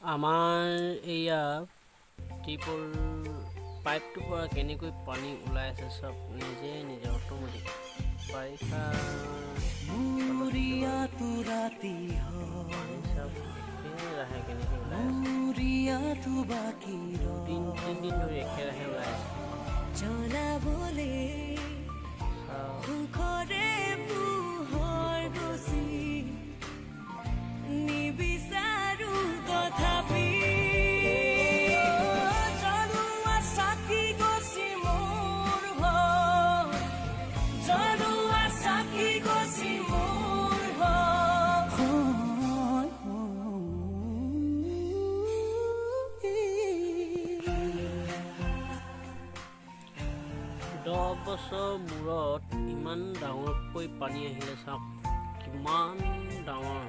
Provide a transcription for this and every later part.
আমাৰ এয়া টিপল পাইপটোৰ পৰা কেনেকৈ পানী ওলাই আছে চব নিজে অট'মেটিক বাৰিষা মুৰিয়া তু ৰাতি পানী চব একেৰাহে কেনেকৈ ওলাই আছে মুৰিয়া তু বাকি তিনিদিন ধৰি একেৰাহে ওলাই আছে জ্বলাবলে সুখৰে পোহৰ গছি নিবিচাৰো তথাপি জ্বলোৱা চাকি গছি মোৰ ঘৰ জ্বলোৱা চাকি গছি মোৰ দহ বছৰ মূৰত ইমান ডাঙৰকৈ পানী আহিলে চাওক কিমান ডাঙৰ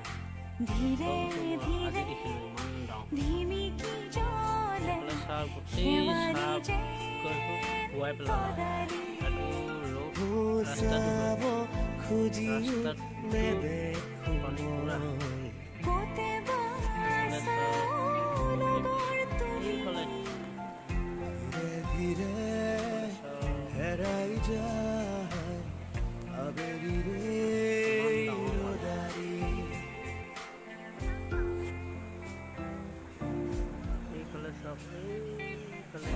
ধীৰে আজি ধীৰে দেখিলোঁ ইমান ডাঙৰ ধিমিকি জ্বলে এইফালে চাহ গোটেই চাহ ধুৱাই পেলালে আৰু চাব খুজি ৰাস্তাত নেদেখো পানী পুৰা এইফালে ধীৰে হেৰাই যায় আবেলিৰে ৰদাৰি এইফালে চাওক এইফালে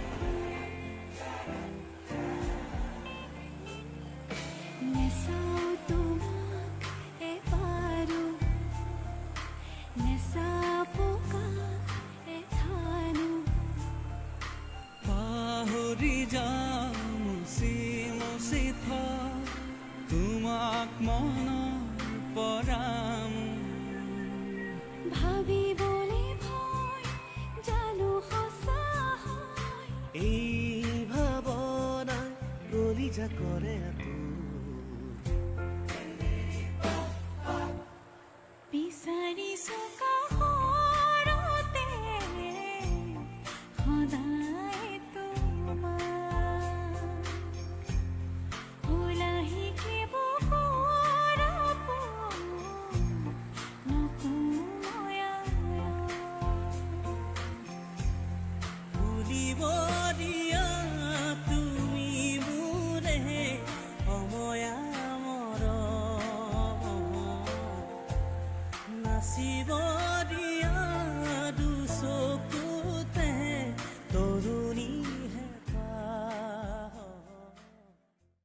নেচাও তোমাক এবাৰো নেচাপকা এঠানো পাহৰি যাওঁ মুচি মুচি তোমাক মনত পৰাম ভাবিবলৈ ভয় জানো সঁচা হয় এই ভাৱনা কলিজা কৰে বিচাৰিছো কাষ